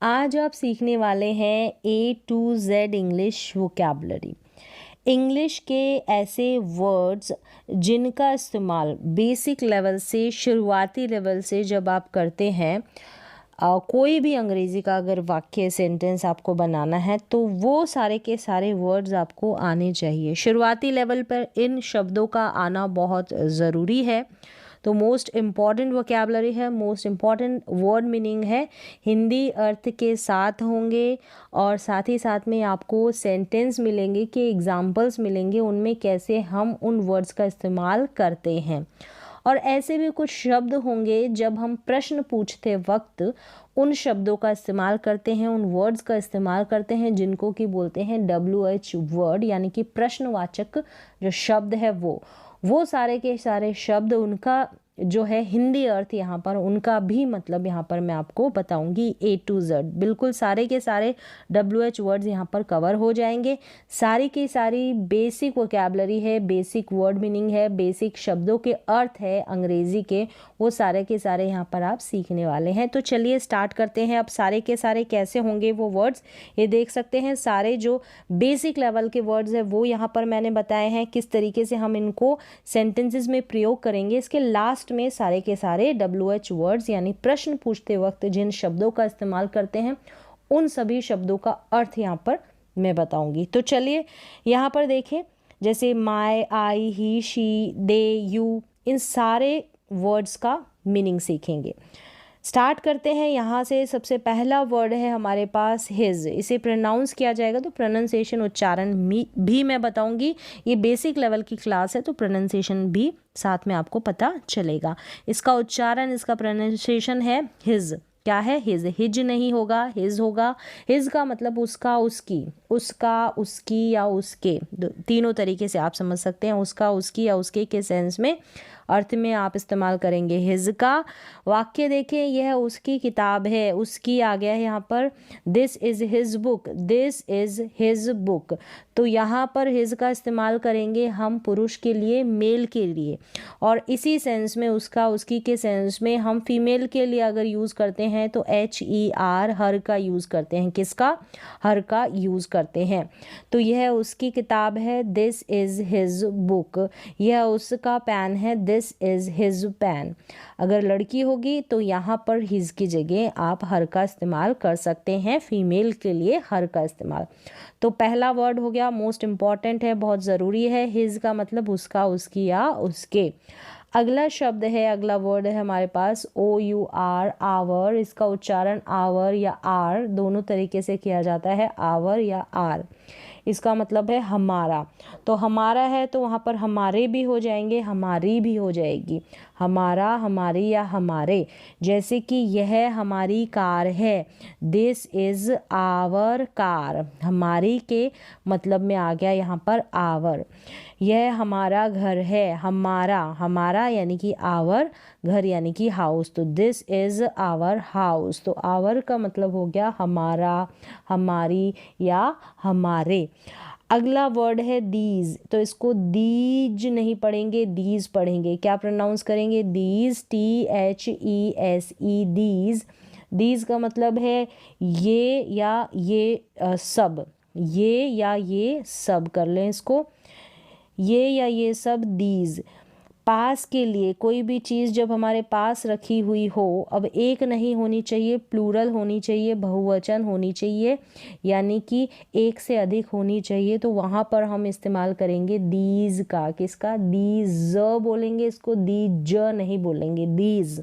आज आप सीखने वाले हैं A to Z English vocabulary. English के ऐसे वर्ड्स जिनका इस्तेमाल बेसिक लेवल से, शुरुआती लेवल से जब आप करते हैं, कोई भी अंग्रेज़ी का अगर वाक्य सेंटेंस आपको बनाना है तो वो सारे के सारे वर्ड्स आपको आने चाहिए। शुरुआती लेवल पर इन शब्दों का आना बहुत ज़रूरी है। तो मोस्ट इम्पॉर्टेंट वोकैबुलरी है, मोस्ट इम्पॉर्टेंट वर्ड मीनिंग है, हिंदी अर्थ के साथ होंगे और साथ ही साथ में आपको सेंटेंस मिलेंगे कि एग्जाम्पल्स मिलेंगे उनमें कैसे हम उन वर्ड्स का इस्तेमाल करते हैं। और ऐसे भी कुछ शब्द होंगे जब हम प्रश्न पूछते वक्त उन शब्दों का इस्तेमाल करते हैं, उन वर्ड्स का इस्तेमाल करते हैं जिनको कि बोलते हैं WH वर्ड, यानी कि प्रश्नवाचक जो शब्द है वो सारे के सारे शब्द उनका जो है हिंदी अर्थ यहाँ पर उनका भी मतलब यहाँ पर मैं आपको बताऊंगी A to Z। बिल्कुल सारे के सारे WH वर्ड्स यहाँ पर कवर हो जाएंगे। सारी की सारी बेसिक वोकैबुलरी है, बेसिक वर्ड मीनिंग है, बेसिक शब्दों के अर्थ है अंग्रेज़ी के, वो सारे के सारे यहाँ पर आप सीखने वाले हैं। तो चलिए स्टार्ट करते हैं। अब सारे के सारे कैसे होंगे वो वर्ड्स, ये देख सकते हैं। सारे जो बेसिक लेवल के वर्ड्स है वो यहाँ पर मैंने बताए हैं किस तरीके से हम इनको सेंटेंसेस में प्रयोग करेंगे। इसके लास्ट में सारे के सारे WH वर्ड्स यानी प्रश्न पूछते वक्त जिन शब्दों का इस्तेमाल करते हैं उन सभी शब्दों का अर्थ यहाँ पर मैं बताऊंगी। तो चलिए यहाँ पर देखें, जैसे my, I, he, she, they, you, इन सारे वर्ड्स का मीनिंग सीखेंगे। स्टार्ट करते हैं यहाँ से। सबसे पहला वर्ड है हमारे पास हिज। इसे प्रोनाउंस किया जाएगा तो प्रोनाउंसिएशन उच्चारण भी मैं बताऊंगी। ये बेसिक लेवल की क्लास है तो प्रोनाउंसिएशन भी साथ में आपको पता चलेगा। इसका उच्चारण, इसका प्रोनाउंसिएशन है हिज। क्या है? हिज। हिज नहीं होगा, हिज होगा। हिज का मतलब उसका, उसकी, उसका, उसकी या उसके, तीनों तरीके से आप समझ सकते हैं। उसका, उसकी या उसके के सेंस में, अर्थ में आप इस्तेमाल करेंगे हिज का। वाक्य देखें, यह उसकी किताब है। उसकी आ गया है यहाँ पर। This is his book, this is his book. तो यहाँ पर हिज का इस्तेमाल करेंगे हम पुरुष के लिए, मेल के लिए। और इसी सेंस में उसका, उसकी के सेंस में हम फीमेल के लिए अगर यूज़ करते हैं तो HER, हर का यूज़ करते हैं। किसका? हर का यूज़ करते हैं। तो यह उसकी किताब है, दिस इज़ हिज बुक। यह उसका पेन है, दिस इज़ हिज पेन। अगर लड़की होगी तो यहाँ पर हिज की जगह आप हर का इस्तेमाल कर सकते हैं, फीमेल के लिए हर का इस्तेमाल। तो पहला वर्ड हो गया, मोस्ट इम्पॉर्टेंट है, बहुत ज़रूरी है। हिज का मतलब उसका, उसकी या उसके। अगला शब्द है, अगला वर्ड है हमारे पास OUR, आवर। इसका उच्चारण आवर या आर दोनों तरीके से किया जाता है, आवर या आर। इसका मतलब है हमारा। तो हमारा है तो वहाँ पर हमारे भी हो जाएंगे, हमारी भी हो जाएगी। हमारा, हमारी या हमारे। जैसे कि यह हमारी कार है, दिस इज़ आवर कार। हमारी के मतलब में आ गया यहाँ पर आवर। यह हमारा घर है, हमारा, हमारा यानी कि आवर, घर यानी कि हाउस। तो दिस इज़ आवर हाउस। तो आवर का मतलब हो गया हमारा, हमारी या हमारे। अगला वर्ड है दीज। तो इसको दीज नहीं पढ़ेंगे, दीज पढ़ेंगे। क्या प्रोनाउंस करेंगे? These, THESE, these. दीज का मतलब है ये या ये सब। ये या ये सब कर लें इसको, ये या ये सब, दीज। पास के लिए कोई भी चीज़ जब हमारे पास रखी हुई हो, अब एक नहीं होनी चाहिए, प्लूरल होनी चाहिए, बहुवचन होनी चाहिए, यानी कि एक से अधिक होनी चाहिए। तो वहाँ पर हम इस्तेमाल करेंगे दीज का। किसका? दीज बोलेंगे इसको, दीज नहीं बोलेंगे, दीज।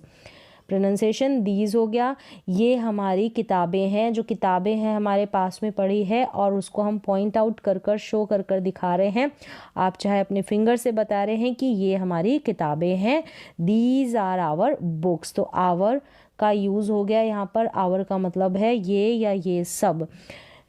प्रोनाउंसिएशन दीज हो गया। ये हमारी किताबें हैं, जो किताबें हैं हमारे पास में पड़ी है और उसको हम पॉइंट आउट कर कर, शो कर कर दिखा रहे हैं। आप चाहे अपने फिंगर से बता रहे हैं कि ये हमारी किताबें हैं, दीज आर आवर बुक्स। तो आवर का यूज़ हो गया यहाँ पर। आवर का मतलब है ये या ये सब।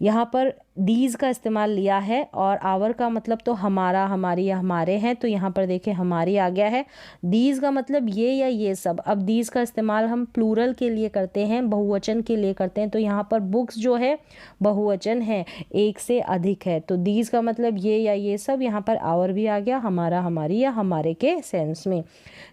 यहाँ पर दीज का इस्तेमाल लिया है और आवर का मतलब तो हमारा, हमारी या हमारे हैं। तो यहाँ पर देखें हमारी आ गया है। दीज का मतलब ये या ये सब। अब दीज का इस्तेमाल हम प्लूरल के लिए करते हैं, बहुवचन के लिए करते हैं। तो यहाँ पर बुक्स जो है बहुवचन है, एक से अधिक है। तो दीज का मतलब ये या ये सब। यहाँ पर आवर भी आ गया, हमारा, हमारी या हमारे के सेंस में।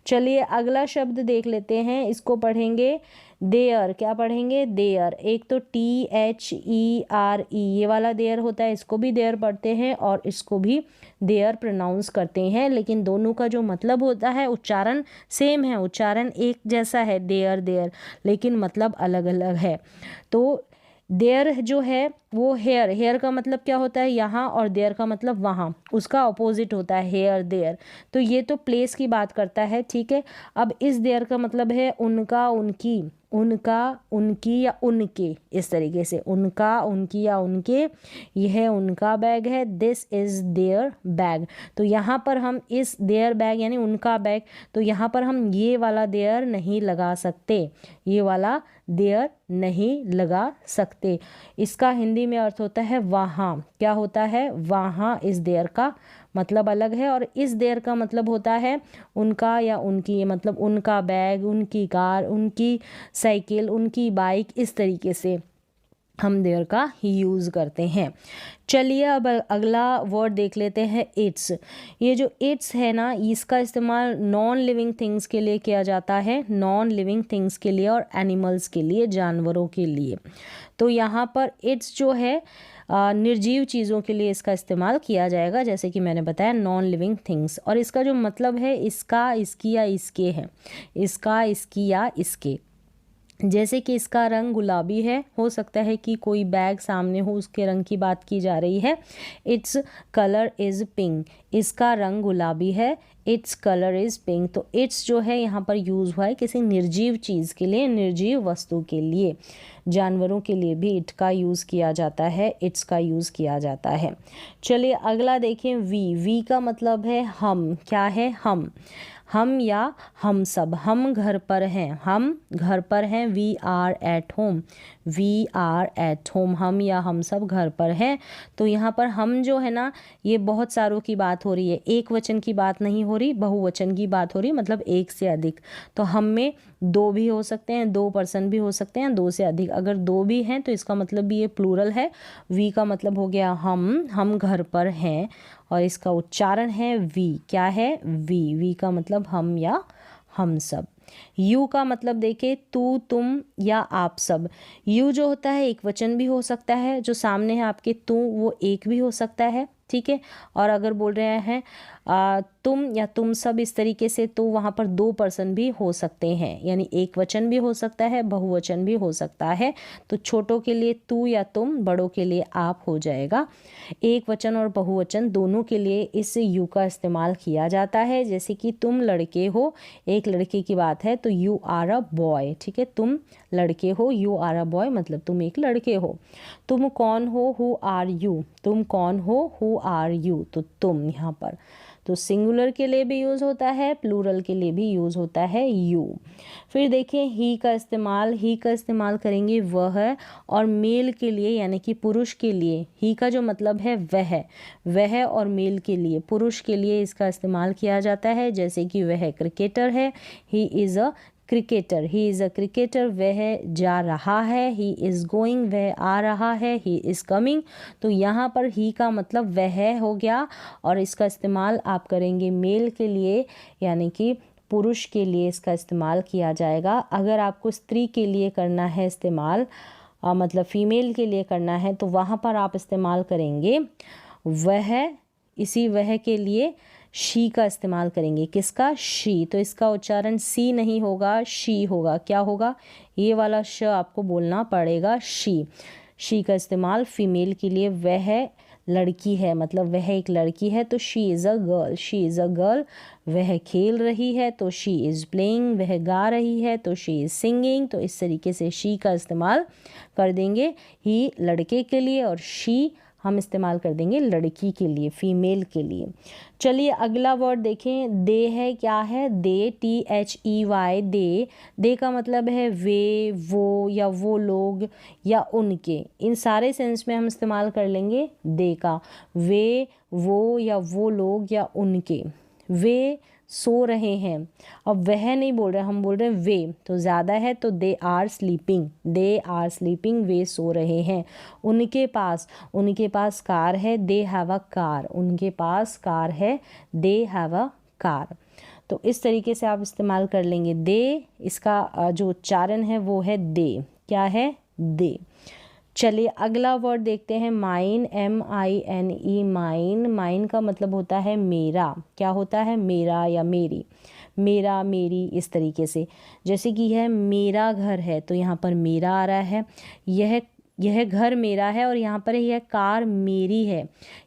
चलिए अगला शब्द देख लेते हैं, इसको पढ़ेंगे देयर क्या पढ़ेंगे, देयर। एक तो THERE ये वाला देयर होता है, इसको भी देयर पढ़ते हैं और इसको भी देयर प्रोनाउंस करते हैं, लेकिन दोनों का जो मतलब होता है, उच्चारण सेम है, उच्चारण एक जैसा है, देयर देयर, लेकिन मतलब अलग अलग है। तो देयर जो है वो हेयर, हेयर का मतलब क्या होता है यहाँ, और देयर का मतलब वहाँ, उसका अपोजिट होता है हेयर देयर। तो ये तो प्लेस की बात करता है, ठीक है। अब इस देयर का मतलब है उनका, उनकी, उनका, उनकी या उनके, इस तरीके से उनका, उनकी या उनके, यह उनका बैग है, दिस इज़ देयर बैग। तो यहाँ पर हम इस देयर बैग यानी उनका बैग, तो यहाँ पर हम ये वाला देयर नहीं लगा सकते, ये वाला देयर नहीं लगा सकते। इसका हिंदी में अर्थ होता है वहाँ, क्या होता है, वहाँ। इस देयर का मतलब अलग है, और इस देयर का मतलब होता है उनका या उनकी, मतलब उनका बैग, उनकी कार, उनकी साइकिल, उनकी बाइक, इस तरीके से हम देयर का यूज़ करते हैं। चलिए अब अगला वर्ड देख लेते हैं, इट्स। ये जो इट्स है ना, इसका इस्तेमाल नॉन लिविंग थिंग्स के लिए किया जाता है, नॉन लिविंग थिंग्स के लिए और एनिमल्स के लिए, जानवरों के लिए। तो यहाँ पर इट्स जो है निर्जीव चीज़ों के लिए इसका इस्तेमाल किया जाएगा, जैसे कि मैंने बताया नॉन लिविंग थिंग्स। और इसका जो मतलब है इसका, इसकी या इसके है, इसका, इसकी या इसके। जैसे कि इसका रंग गुलाबी है, हो सकता है कि कोई बैग सामने हो, उसके रंग की बात की जा रही है। इट्स कलर इज़ पिंक, इसका रंग गुलाबी है, इट्स कलर इज़ पिंक। तो इट्स जो है यहाँ पर यूज़ हुआ है किसी निर्जीव चीज़ के लिए, निर्जीव वस्तु के लिए। जानवरों के लिए भी इट का यूज़ किया जाता है, इट्स का यूज़ किया जाता है। चलिए अगला देखें, वी का मतलब है हम, क्या है, हम या हम सब। हम घर पर हैं, हम घर पर हैं, we are at home, we are at home, हम या हम सब घर पर हैं। तो यहाँ पर हम जो है ना, ये बहुत सारों की बात हो रही है, एक वचन की बात नहीं हो रही, बहुवचन की बात हो रही, मतलब एक से अधिक। तो हम में दो भी हो सकते हैं, दो पर्सन भी हो सकते हैं, दो से अधिक। अगर दो भी हैं तो इसका मतलब भी ये प्लूरल है। वी का मतलब हो गया हम घर पर हैं, और इसका उच्चारण है वी, क्या है, वी का मतलब हम या हम सब। यू का मतलब देखिए, तू, तुम या आप सब। यू जो होता है एक वचन भी हो सकता है, जो सामने है आपके तू, वो एक भी हो सकता है, ठीक है। और अगर बोल रहे हैं तुम या तुम सब, इस तरीके से, तो वहाँ पर दो पर्सन भी हो सकते हैं, यानी एक वचन भी हो सकता है, बहुवचन भी हो सकता है। तो छोटों के लिए तू या तुम, बड़ों के लिए आप हो जाएगा। एक वचन और बहुवचन दोनों के लिए इस यू का इस्तेमाल किया जाता है। जैसे कि तुम लड़के हो, एक लड़के की बात है, तो यू आर अ बॉय, ठीक है। तुम लड़के हो, यू आर अ बॉय, मतलब तुम एक लड़के हो। तुम कौन हो, हु आर यू, तुम कौन हो, हु आर यू, तो तुम यहाँ पर तो सिंगुलर के लिए भी यूज़ होता है, प्लूरल के लिए भी यूज़ होता है यू। फिर देखिए ही का इस्तेमाल करेंगे वह, और मेल के लिए यानी कि पुरुष के लिए ही का जो मतलब है वह, और मेल के लिए, पुरुष के लिए इसका इस्तेमाल किया जाता है। जैसे कि वह क्रिकेटर है, he is a cricketer, he is a cricketer, वह जा रहा है, ही इज़ गोइंग, वह आ रहा है, ही इज़ कमिंग। तो यहाँ पर ही का मतलब वह हो गया, और इसका इस्तेमाल आप करेंगे मेल के लिए, यानी कि पुरुष के लिए इसका इस्तेमाल किया जाएगा। अगर आपको स्त्री के लिए करना है इस्तेमाल, मतलब फीमेल के लिए करना है, तो वहाँ पर आप इस्तेमाल करेंगे वह, इसी वह के लिए शी का इस्तेमाल करेंगे। किसका, शी। तो इसका उच्चारण सी नहीं होगा, शी होगा। क्या होगा, ये वाला श आपको बोलना पड़ेगा, शी का इस्तेमाल फीमेल के लिए, वह लड़की है, मतलब वह एक लड़की है, तो शी इज़ अ गर्ल, वह खेल रही है, तो शी इज़ प्लेइंग, वह गा रही है, तो शी इज़ सिंगिंग। तो इस तरीके से शी का इस्तेमाल कर देंगे ही लड़के के लिए, और शी हम इस्तेमाल कर देंगे लड़की के लिए, फीमेल के लिए। चलिए अगला वर्ड देखें, दे है, क्या है, दे, THEY, दे का मतलब है वे, वो या वो लोग या उनके। इन सारे सेंस में हम इस्तेमाल कर लेंगे दे का, वे, वो या वो लोग या उनके। वे सो रहे हैं, अब वह नहीं बोल रहे, हम बोल रहे हैं वे, तो ज़्यादा है, तो दे आर स्लीपिंग, वे सो रहे हैं। उनके पास कार है, दे हैव अ कार, उनके पास कार है, दे हैव अ कार। तो इस तरीके से आप इस्तेमाल कर लेंगे दे। इसका जो उच्चारण है वो है दे। क्या है? दे। चलिए अगला वर्ड देखते हैं, माइन, MINE, माइन। माइन का मतलब होता है मेरा। क्या होता है? मेरा या मेरी, मेरा, मेरी, इस तरीके से। जैसे कि यह मेरा घर है तो यहाँ पर मेरा आ रहा है। यह घर मेरा है और यहाँ पर यह कार मेरी है।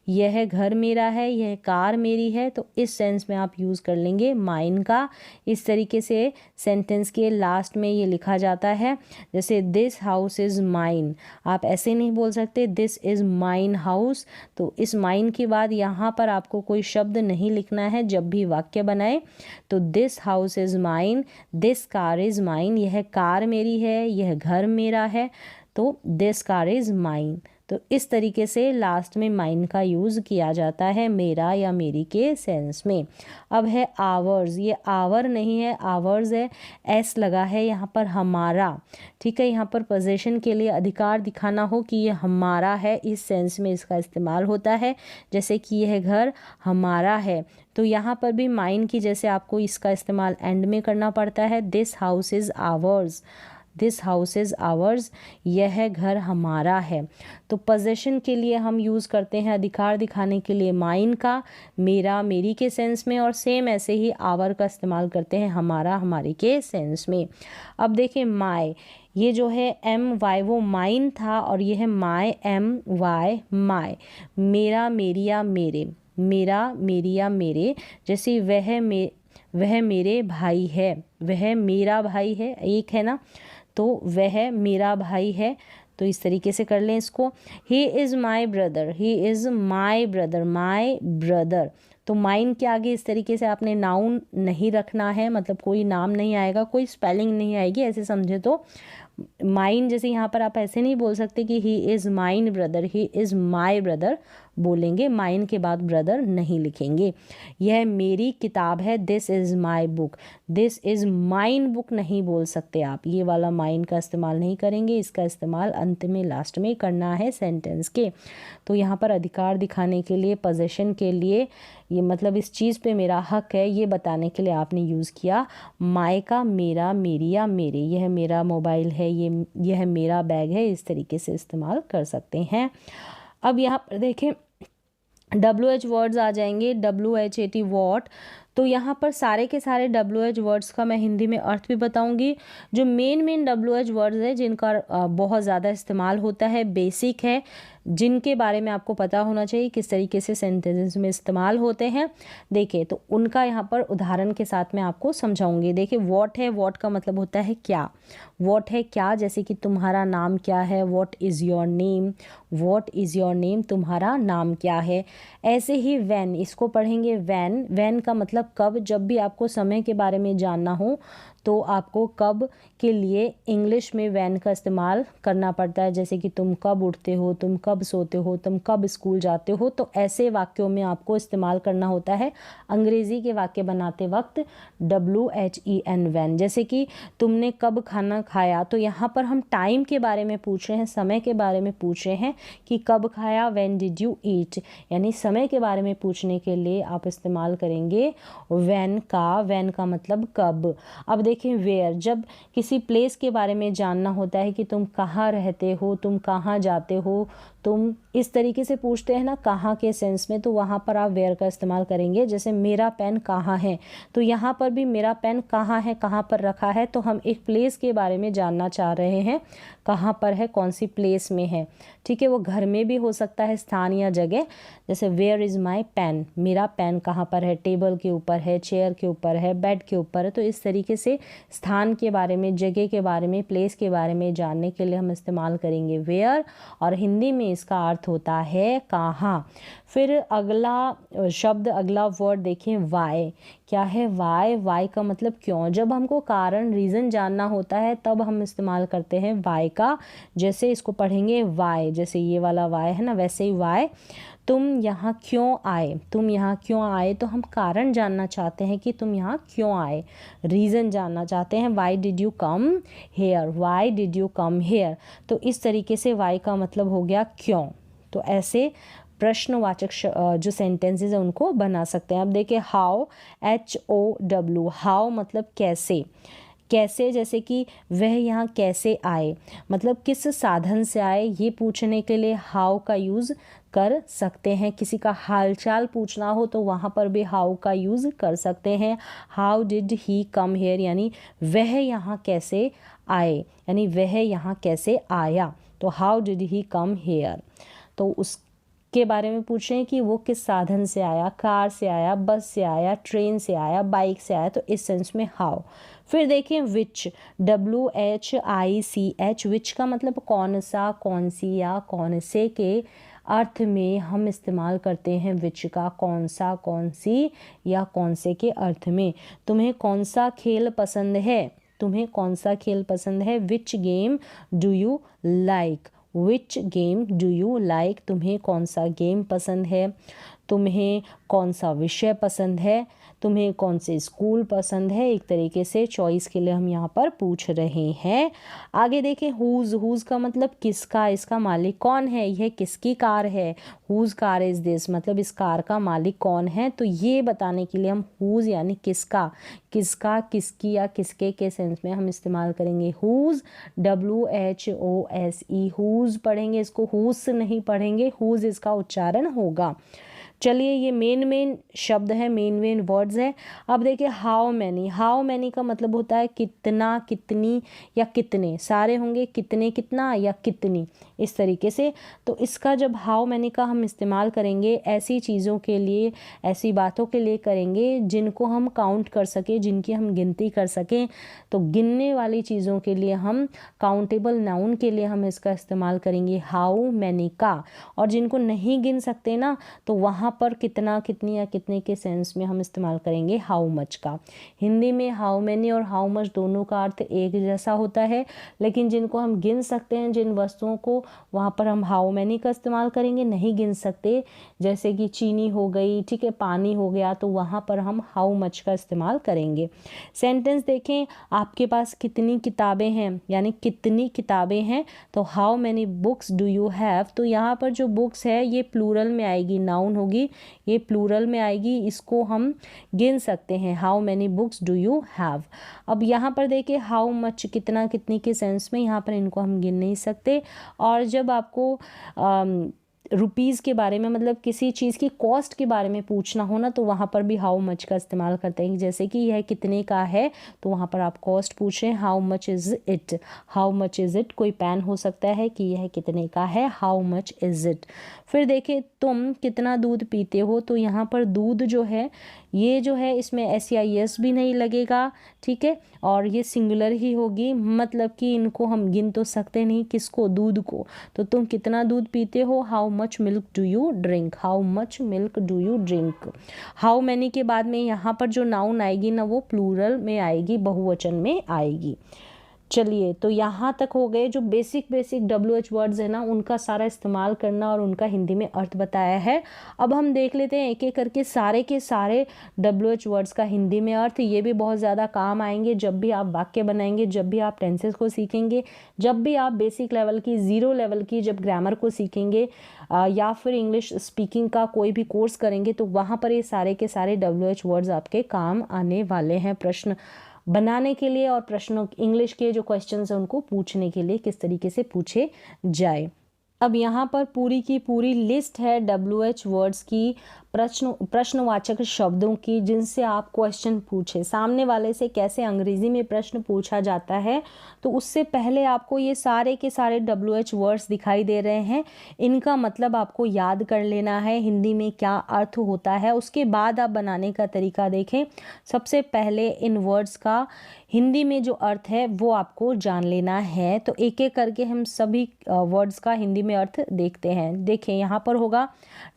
यह घर मेरा है, यह कार मेरी है। तो इस सेंस में आप यूज़ कर लेंगे माइन का। इस तरीके से सेंटेंस के लास्ट में ये लिखा जाता है, जैसे दिस हाउस इज़ माइन। आप ऐसे नहीं बोल सकते दिस इज़ माइन हाउस। तो इस माइन के बाद यहाँ पर आपको कोई शब्द नहीं लिखना है जब भी वाक्य बनाए। तो this house is mine, this car is mine. यह कार मेरी है, यह घर मेरा है। तो दिस कार इज़ माइन। तो इस तरीके से लास्ट में माइन का यूज़ किया जाता है मेरा या मेरी के सेंस में। अब है आवर्स। ये आवर नहीं है, आवर्स है। एस लगा है यहाँ पर हमारा। ठीक है, यहाँ पर पोजेशन के लिए अधिकार दिखाना हो कि ये हमारा है, इस सेंस में इसका इस्तेमाल होता है। जैसे कि यह घर हमारा है तो यहाँ पर भी माइन की जैसे आपको इसका इस्तेमाल एंड में करना पड़ता है। This house is hours, this house is hours. यह घर हमारा है। तो पोजेशन के लिए हम यूज़ करते हैं अधिकार दिखाने के लिए माइन का मेरा मेरी के सेंस में, और सेम ऐसे ही आवर का इस्तेमाल करते हैं हमारा हमारी के सेंस में। अब देखिए माय, ये जो है MY वो माइन था और ये है माय, MY माय। मेरा, मेरी या मेरे, मेरा, मेरी या मेरे। जैसे वह मेरे भाई है, वह मेरा भाई है, एक है ना, तो वह मेरा भाई है। तो इस तरीके से कर लें इसको। He is my brother, he is my brother, my brother. तो माइन के आगे इस तरीके से आपने नाउन नहीं रखना है, मतलब कोई नाम नहीं आएगा, कोई स्पेलिंग नहीं आएगी, ऐसे समझे तो। माइन जैसे यहाँ पर आप ऐसे नहीं बोल सकते कि he is mine brother, he is my brother बोलेंगे, माइन के बाद ब्रदर नहीं लिखेंगे। यह मेरी किताब है, this is my book, this is mine book नहीं बोल सकते आप, ये वाला माइन का इस्तेमाल नहीं करेंगे। इसका इस्तेमाल अंत में लास्ट में करना है सेंटेंस के। तो यहाँ पर अधिकार दिखाने के लिए, पोजेशन के लिए, ये मतलब इस चीज़ पे मेरा हक है ये बताने के लिए आपने यूज़ किया माय का मेरा, मेरी या मेरे। यह मेरा मोबाइल है, यह मेरा बैग है, इस तरीके से इस्तेमाल कर सकते हैं। अब यहाँ पर देखें WH वर्ड्स आ जाएंगे, WHAT वॉट। तो यहाँ पर सारे के सारे WH वर्ड्स का मैं हिंदी में अर्थ भी बताऊंगी। जो मेन WH वर्ड्स है जिनका बहुत ज़्यादा इस्तेमाल होता है, बेसिक है, जिनके बारे में आपको पता होना चाहिए किस तरीके से सेंटेंसेस में इस्तेमाल होते हैं। देखिए तो उनका यहाँ पर उदाहरण के साथ मैं आपको समझाऊंगी। देखिए वॉट है, वॉट का मतलब होता है क्या। वॉट है क्या, जैसे कि तुम्हारा नाम क्या है, what is your name, what is your name, तुम्हारा नाम क्या है। ऐसे ही वैन, इसको पढ़ेंगे वैन। वैन का मतलब कब। जब भी आपको समय के बारे में जानना हो तो आपको कब के लिए इंग्लिश में वैन का इस्तेमाल करना पड़ता है। जैसे कि तुम कब उठते हो, तुम कब सोते हो, तुम कब स्कूल जाते हो, तो ऐसे वाक्यों में आपको इस्तेमाल करना होता है अंग्रेज़ी के वाक्य बनाते वक्त WHEN वैन। जैसे कि तुमने कब खाना खाया, तो यहाँ पर हम टाइम के बारे में पूछ रहे हैं, समय के बारे में पूछ रहे हैं कि कब खाया, व्हेन डिड यू ईट, यानी समय के बारे में पूछने के लिए आप इस्तेमाल करेंगे व्हेन का। व्हेन का मतलब कब। अब देखिए वेयर, जब किसी प्लेस के बारे में जानना होता है कि तुम कहाँ रहते हो, तुम कहाँ जाते हो, तुम इस तरीके से पूछते हैं ना कहाँ के सेंस में, तो वहाँ पर आप वेयर का इस्तेमाल करेंगे। जैसे मेरा पेन कहाँ है, तो यहाँ पर भी मेरा पेन कहाँ है, कहाँ पर रखा है, तो हम एक प्लेस के बारे में जानना चाह रहे हैं, कहाँ पर है, कौन सी प्लेस में है। ठीक है, वो घर में भी हो सकता है, स्थान या जगह। जैसे वेयर इज़ माई पेन, मेरा पेन कहाँ पर है, टेबल के ऊपर है, चेयर के ऊपर है, बेड के ऊपर है। तो इस तरीके से स्थान के बारे में, जगह के बारे में, प्लेस के बारे में जानने के लिए हम इस्तेमाल करेंगे वेयर, और हिंदी में इसका अर्थ होता है कहाँ। फिर अगला शब्द, अगला वर्ड देखें वाई। क्या है वाई। वाई का मतलब क्यों। जब हमको कारण, रीज़न जानना होता है तब हम इस्तेमाल करते हैं वाई का। जैसे इसको पढ़ेंगे वाई, जैसे ये वाला वाई है ना, वैसे ही वाई। तुम यहाँ क्यों आए, तुम यहाँ क्यों आए, तो हम कारण जानना चाहते हैं कि तुम यहाँ क्यों आए, रीज़न जानना चाहते हैं। Why did you come here, why did you come here. तो इस तरीके से वाई का मतलब हो गया क्यों। तो ऐसे प्रश्नवाचक जो सेंटेंसेस है उनको बना सकते हैं। अब देखिए हाउ, HOW, हाउ मतलब कैसे, कैसे जैसे कि वह यहाँ कैसे आए, मतलब किस साधन से आए, ये पूछने के लिए हाउ का यूज़ कर सकते हैं। किसी का हालचाल पूछना हो तो वहाँ पर भी हाउ का यूज़ कर सकते हैं। How did he come here, यानी वह यहाँ कैसे आए, यानी वह यहाँ कैसे आया, तो how did he come here. तो उसके बारे में पूछें कि वो किस साधन से आया, कार से आया, बस से आया, ट्रेन से आया, बाइक से आया, तो इस सेंस में हाउ। फिर देखें विच, WHICH, विच का मतलब कौन सा, कौन सी या कौन से के अर्थ में हम इस्तेमाल करते हैं विच का, कौन सा, कौन सी या कौन से के अर्थ में। तुम्हें कौन सा खेल पसंद है, तुम्हें कौन सा खेल पसंद है, which game do you like, which game do you like, तुम्हें कौन सा गेम पसंद है, तुम्हें कौन सा विषय पसंद है, तुम्हें कौन से स्कूल पसंद है। एक तरीके से चॉइस के लिए हम यहाँ पर पूछ रहे हैं। आगे देखें हुज़ का मतलब किसका, इसका मालिक कौन है, यह किसकी कार है, हुज़ कार इज़ दिस, मतलब इस कार का मालिक कौन है। तो ये बताने के लिए हम हुज़ यानी किसका, किसका, किसकी या किसके के सेंस में हम इस्तेमाल करेंगे हुज़, WHOSE, हुज़ पढ़ेंगे, इसको हुज़ नहीं पढ़ेंगे, हुज़ इसका उच्चारण होगा। चलिए ये मेन शब्द है, मेन वर्ड्स है। अब देखिए हाउ मैनी, हाउ मैनी का मतलब होता है कितना, कितनी या कितने, सारे होंगे कितने, कितना या कितनी, इस तरीके से। तो इसका जब हाउ मैनी का हम इस्तेमाल करेंगे ऐसी चीज़ों के लिए, ऐसी बातों के लिए करेंगे जिनको हम काउंट कर सकें, जिनकी हम गिनती कर सकें। तो गिनने वाली चीज़ों के लिए हम, काउंटेबल नाउन के लिए हम इसका इस्तेमाल करेंगे हाउ मैनी का। और जिनको नहीं गिन सकते ना, तो वहाँ पर कितना, कितनी या कितने के सेंस में हम इस्तेमाल करेंगे हाउ मच का। हिंदी में हाउ मैनी और हाउ मच दोनों का अर्थ एक जैसा होता है, लेकिन जिनको हम गिन सकते हैं, जिन वस्तुओं को, वहाँ पर हम हाउ मैनी का इस्तेमाल करेंगे। नहीं गिन सकते, जैसे कि चीनी हो गई, ठीक है, पानी हो गया, तो वहाँ पर हम हाउ मच का इस्तेमाल करेंगे। सेंटेंस देखें, आपके पास कितनी किताबें हैं, यानी कितनी किताबें हैं, तो how many books do you have. तो यहाँ पर जो बुक्स है ये प्लूरल में आएगी, नाउन होगी, ये प्लूरल में आएगी, इसको हम गिन सकते हैं, how many books do you have. अब यहाँ पर देखिए हाउ मच, कितना, कितनी के सेंस में, यहाँ पर इनको हम गिन नहीं सकते। और जब आपको रुपीज़ के बारे में, मतलब किसी चीज़ की कॉस्ट के बारे में पूछना हो ना, तो वहाँ पर भी हाउ मच का इस्तेमाल करते हैं। जैसे कि यह कितने का है, तो वहाँ पर आप कॉस्ट पूछें, how much is it, how much is it. कोई पेन हो सकता है कि यह कितने का है, हाउ मच इज़ इट। फिर देखिए तुम कितना दूध पीते हो, तो यहाँ पर दूध जो है, ये जो है इसमें SEIS भी नहीं लगेगा, ठीक है, और ये सिंगुलर ही होगी, मतलब कि इनको हम गिन तो सकते नहीं, किसको, दूध को। तो तुम कितना दूध पीते हो, how much milk do you drink, how much milk do you drink. How many के बाद में यहाँ पर जो नाउन आएगी ना, वो प्लूरल में आएगी, बहुवचन में आएगी। चलिए, तो यहाँ तक हो गए जो बेसिक WH वर्ड्स है ना, उनका सारा इस्तेमाल करना और उनका हिंदी में अर्थ बताया है। अब हम देख लेते हैं एक एक करके सारे के सारे WH वर्ड्स का हिंदी में अर्थ। ये भी बहुत ज़्यादा काम आएंगे जब भी आप वाक्य बनाएंगे, जब भी आप टेंसेस को सीखेंगे, जब भी आप बेसिक लेवल की, ज़ीरो लेवल की जब ग्रामर को सीखेंगे, या फिर इंग्लिश स्पीकिंग का कोई भी कोर्स करेंगे, तो वहाँ पर ये सारे के सारे WH वर्ड्स आपके काम आने वाले हैं, प्रश्न बनाने के लिए और प्रश्नों, इंग्लिश के जो क्वेश्चंस हैं उनको पूछने के लिए किस तरीके से पूछे जाए। अब यहाँ पर पूरी की पूरी लिस्ट है WH वर्ड्स की, प्रश्नवाचक शब्दों की, जिनसे आप क्वेश्चन पूछे, सामने वाले से कैसे अंग्रेजी में प्रश्न पूछा जाता है। तो उससे पहले आपको ये सारे के सारे WH वर्ड्स दिखाई दे रहे हैं, इनका मतलब आपको याद कर लेना है, हिंदी में क्या अर्थ होता है। उसके बाद आप बनाने का तरीका देखें। सबसे पहले इन वर्ड्स का हिंदी में जो अर्थ है वो आपको जान लेना है। तो एक एक करके हम सभी वर्ड्स का हिंदी में अर्थ देखते हैं। देखें, यहाँ पर होगा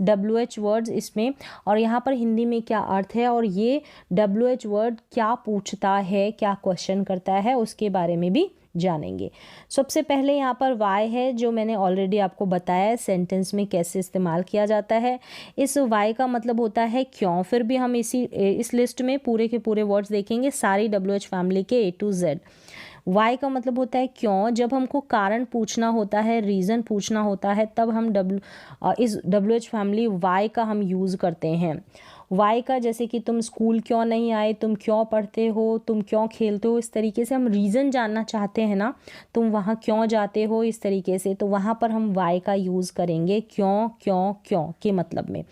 WH वर्ड्स इसमें, और यहाँ पर हिंदी में क्या अर्थ है, और ये WH वर्ड क्या पूछता है, क्या क्वेश्चन करता है, उसके बारे में भी जानेंगे। सबसे पहले यहाँ पर वाई है, जो मैंने ऑलरेडी आपको बताया सेंटेंस में कैसे इस्तेमाल किया जाता है। इस वाई का मतलब होता है क्यों। फिर भी हम इस लिस्ट में पूरे के पूरे वर्ड्स देखेंगे, सारी WH फैमिली के A to Z। वाई का मतलब होता है क्यों। जब हमको कारण पूछना होता है, रीज़न पूछना होता है, तब हम इस WH फैमिली वाई का हम यूज़ करते हैं। वाई का जैसे कि तुम स्कूल क्यों नहीं आए, तुम क्यों पढ़ते हो, तुम क्यों खेलते हो, इस तरीके से हम रीज़न जानना चाहते हैं ना, तुम वहाँ क्यों जाते हो, इस तरीके से, तो वहाँ पर हम वाई का यूज़ करेंगे क्यों क्यों क्यों के मतलब में।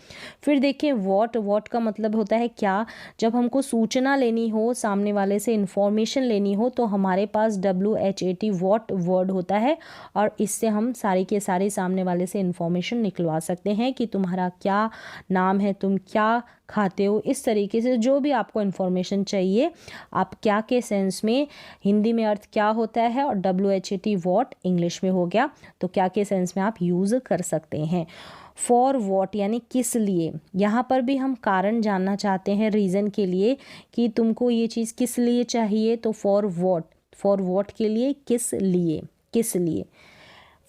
फिर देखिए वॉट का मतलब होता है क्या। जब हमको सूचना लेनी हो, सामने वाले से इंफॉर्मेशन लेनी हो, तो हमारे पास WHAT वॉट वर्ड होता है और इससे हम सारे के सारे सामने वाले से इंफॉर्मेशन निकलवा सकते हैं कि तुम्हारा क्या नाम है, तुम क्या खाते हो, इस तरीके से जो भी आपको इन्फॉर्मेशन चाहिए, आप क्या के सेंस में, हिंदी में अर्थ क्या होता है और WHAT वॉट इंग्लिश में हो गया, तो क्या के सेंस में आप यूज़ कर सकते हैं। फॉर वॉट यानी किस लिए, यहाँ पर भी हम कारण जानना चाहते हैं, रीज़न के लिए कि तुमको ये चीज़ किस लिए चाहिए, तो फॉर वॉट के लिए, किस लिए, किस लिए।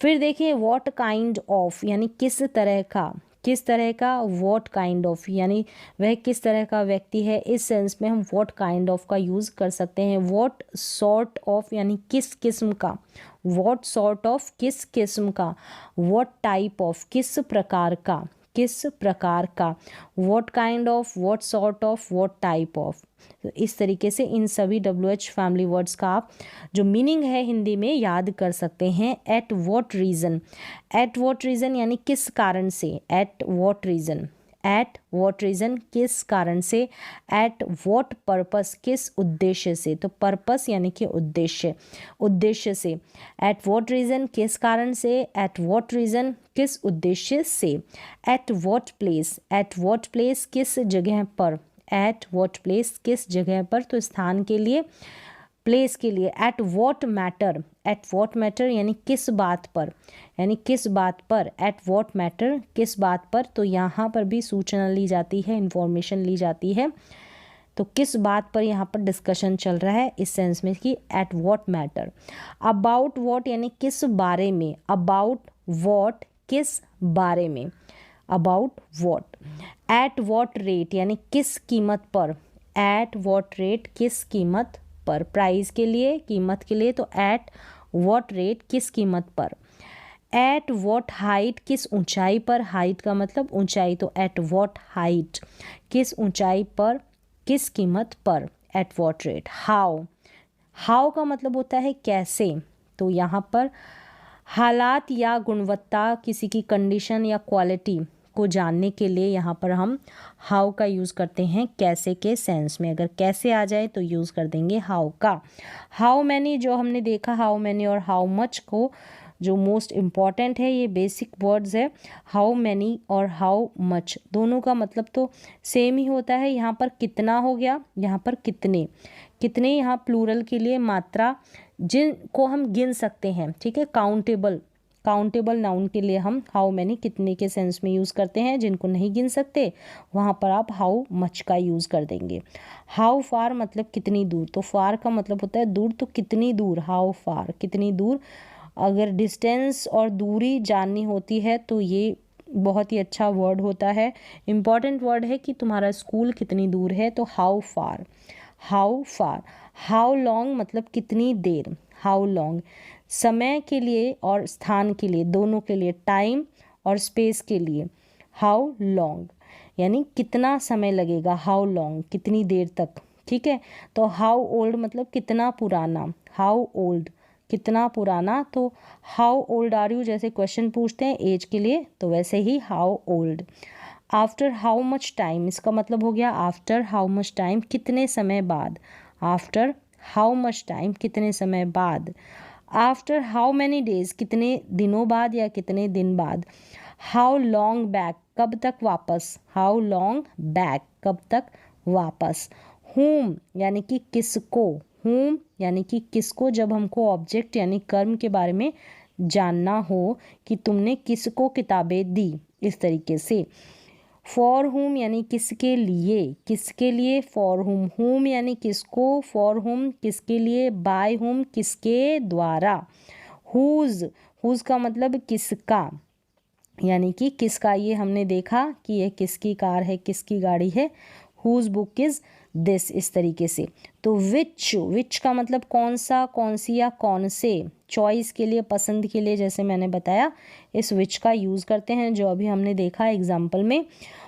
फिर देखिए व्हाट काइंड ऑफ यानी किस तरह का, किस तरह का, व्हाट काइंड ऑफ यानी वह किस तरह का व्यक्ति है, इस सेंस में हम व्हाट काइंड ऑफ का यूज़ कर सकते हैं। व्हाट सॉर्ट ऑफ यानी किस किस्म का, व्हाट सॉर्ट ऑफ किस किस्म का, व्हाट टाइप ऑफ किस प्रकार का, किस प्रकार का, what kind of, what sort of, what type of. तो इस तरीके से इन सभी WH फैमिली वर्ड्स का आप जो मीनिंग है हिंदी में याद कर सकते हैं। At what reason, at what reason यानी किस कारण से, at what reason, at what reason किस कारण से, एट वॉट पर्पस किस उद्देश्य से, तो पर्पस यानी कि उद्देश्य, उद्देश्य से। एट वॉट रीज़न किस कारण से, एट वॉट रीज़न किस उद्देश्य से। At what place, at what place किस जगह पर, एट वॉट प्लेस किस जगह पर, तो स्थान के लिए, प्लेस के लिए। At what matter, at what matter यानी किस बात पर, यानी किस बात पर, एट वॉट मैटर किस बात पर, तो यहाँ पर भी सूचना ली जाती है, इंफॉर्मेशन ली जाती है, तो किस बात पर यहाँ पर डिस्कशन चल रहा है, इस सेंस में कि at what matter. About what यानी किस बारे में, अबाउट वॉट किस बारे में, about what. At what rate यानी किस कीमत पर, एट वॉट रेट किस कीमत पर, प्राइस के लिए, कीमत के लिए, तो एट वॉट रेट किस कीमत पर। एट वॉट हाइट किस ऊंचाई पर, हाइट का मतलब ऊंचाई, तो एट वॉट हाइट किस ऊंचाई पर, किस कीमत पर, at what rate. How, how का मतलब होता है कैसे, तो यहाँ पर हालात या गुणवत्ता, किसी की कंडीशन या क्वालिटी को जानने के लिए यहाँ पर हम हाउ का यूज़ करते हैं कैसे के सेंस में। अगर कैसे आ जाए तो यूज़ कर देंगे हाउ का। हाउ मैनी जो हमने देखा, हाउ मैनी और हाउ मच को जो मोस्ट इम्पॉर्टेंट है, ये बेसिक वर्ड्स है। हाउ मैनी और हाउ मच दोनों का मतलब तो सेम ही होता है। यहाँ पर कितना हो गया, यहाँ पर कितने, कितने यहाँ प्लूरल के लिए मात्रा जिनको हम गिन सकते हैं, ठीक है। काउंटेबल, काउंटेबल नाउन के लिए हम हाउ मैनी कितने के सेंस में यूज़ करते हैं, जिनको नहीं गिन सकते वहाँ पर आप हाउ मच का यूज़ कर देंगे। हाउ फार मतलब कितनी दूर, तो फार का मतलब होता है दूर, तो कितनी दूर, हाउ फार कितनी दूर। अगर डिस्टेंस और दूरी जाननी होती है तो ये बहुत ही अच्छा वर्ड होता है, इम्पॉर्टेंट वर्ड है कि तुम्हारा स्कूल कितनी दूर है, तो how far, how far. How long मतलब कितनी देर, हाउ लॉन्ग समय के लिए और स्थान के लिए, दोनों के लिए, टाइम और स्पेस के लिए। हाउ लॉन्ग यानी कितना समय लगेगा, हाउ लॉन्ग कितनी देर तक, ठीक है। तो हाउ ओल्ड मतलब कितना पुराना, हाउ ओल्ड कितना पुराना, तो हाउ ओल्ड आर यू जैसे क्वेश्चन पूछते हैं एज के लिए, तो वैसे ही how old. After how much time, इसका मतलब हो गया आफ्टर हाउ मच टाइम कितने समय बाद, आफ्टर हाउ मच टाइम कितने समय बाद। आफ्टर हाउ मैनी डेज कितने दिनों बाद या कितने दिन बाद। हाउ लॉन्ग बैक कब तक वापस, हाउ लॉन्ग बैक कब तक वापस। हुम यानी कि किसको, हुम यानी कि किसको, जब हमको ऑब्जेक्ट यानी कर्म के बारे में जानना हो कि तुमने किसको किताबें दी, इस तरीके से। फॉर हुम यानी किसके लिए, किसके लिए, फॉर हुम, हुम यानी किसको, फॉर हुम किसके लिए, बाय हुम किसके द्वारा। हुज, हुज का मतलब किसका, यानी कि किसका, ये हमने देखा कि यह किसकी कार है, किसकी गाड़ी है। हुज बुक इज़ दिस, इस तरीके से। तो विच का मतलब कौन सा, कौन सी या कौन से। चॉइस के लिए, पसंद के लिए, जैसे मैंने बताया इस विच का यूज़ करते हैं, जो अभी हमने देखा एग्जाम्पल में।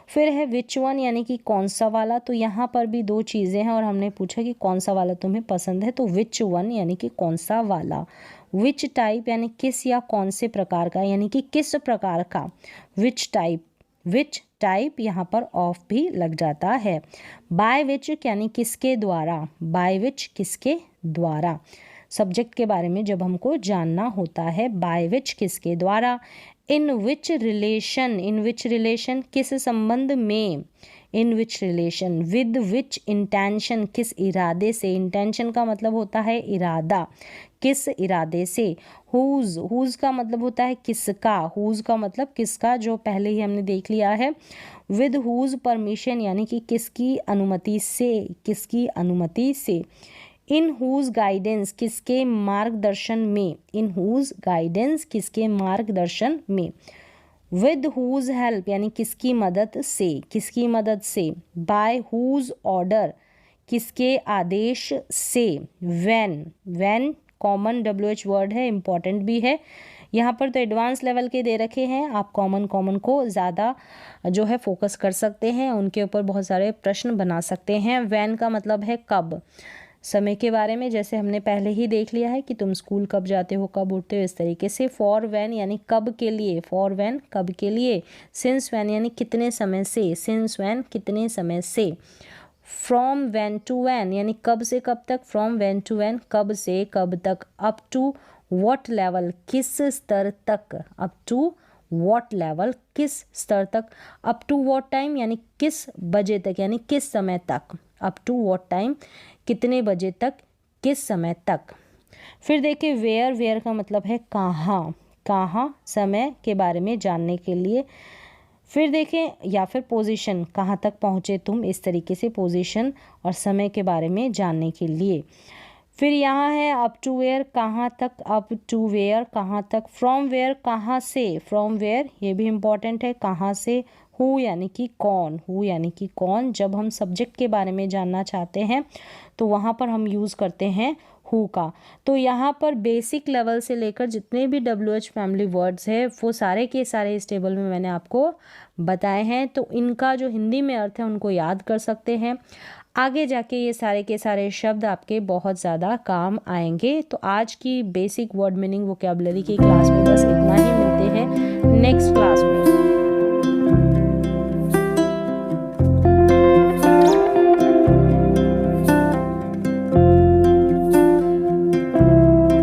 फिर है विच वन, यानी कि कौन सा वाला। तो यहाँ पर भी दो चीज़ें हैं और हमने पूछा कि कौन सा वाला तुम्हें पसंद है, तो विच वन यानी कि कौन सा वाला। विच टाइप यानी किस या कौन से प्रकार का, यानी कि किस प्रकार का। विच टाइप यहाँ पर ऑफ भी लग जाता है। बाय विच यानी किसके द्वारा, बाय विच किसके द्वारा। सब्जेक्ट के बारे में जब हमको जानना होता है, बाय विच किसके द्वारा। इन विच रिलेशन किस संबंध में। इन विच रिलेशन। विद विच इंटेंशन किस इरादे से। इंटेंशन का मतलब होता है इरादा, किस इरादे से। हुज का मतलब होता है किसका, हुज का मतलब किसका, जो पहले ही हमने देख लिया है। विद हुज परमिशन यानी कि किसकी अनुमति से, किसकी अनुमति से। इन हुज गाइडेंस किसके मार्गदर्शन में, इन हुज गाइडेंस किसके मार्गदर्शन में। विद हुज हेल्प यानी किसकी मदद से, किसकी मदद से। बाय हुज ऑर्डर किसके आदेश से। व्हेन कॉमन WH वर्ड है, इम्पॉर्टेंट भी है। यहाँ पर तो एडवांस लेवल के दे रखे हैं, आप कॉमन को ज़्यादा जो है फोकस कर सकते हैं, उनके ऊपर बहुत सारे प्रश्न बना सकते हैं। व्हेन का मतलब है कब, समय के बारे में, जैसे हमने पहले ही देख लिया है कि तुम स्कूल कब जाते हो, कब उठते हो, इस तरीके से। फॉर व्हेन यानी कब के लिए, फॉर व्हेन कब के लिए। सिंस व्हेन यानी कितने समय से, सिंस व्हेन कितने समय से। फ्रॉम व्हेन टू व्हेन यानी कब से कब तक, फ्रॉम व्हेन टू व्हेन कब से कब तक। अप टू व्हाट लेवल किस स्तर तक, अप टू व्हाट लेवल किस स्तर तक। अप टू व्हाट टाइम यानी किस बजे तक, यानी किस समय तक। अप टू व्हाट टाइम कितने बजे तक, किस समय तक। फिर देखिए वेयर का मतलब है कहाँ, समय के बारे में जानने के लिए। फिर देखें या फिर पोजीशन, कहाँ तक पहुँचे तुम, इस तरीके से पोजीशन और समय के बारे में जानने के लिए। फिर यहाँ है अप टू वेयर, कहाँ तक, अप टू वेयर कहाँ तक। फ्रॉम वेयर कहाँ से, फ्रॉम वेयर ये भी इम्पॉर्टेंट है, कहाँ से। हु यानी कि कौन, जब हम सब्जेक्ट के बारे में जानना चाहते हैं तो वहाँ पर हम यूज़ करते हैं हु का। तो यहाँ पर बेसिक लेवल से लेकर जितने भी WH फैमिली वर्ड्स है वो सारे के सारे इस टेबल में मैंने आपको बताए हैं, तो इनका जो हिंदी में अर्थ है उनको याद कर सकते हैं। आगे जाके ये सारे के सारे शब्द आपके बहुत ज़्यादा काम आएंगे। तो आज की बेसिक वर्ड मीनिंग वोकैबुलरी की क्लास में बस इतना ही, मिलते हैं नेक्स्ट क्लास में।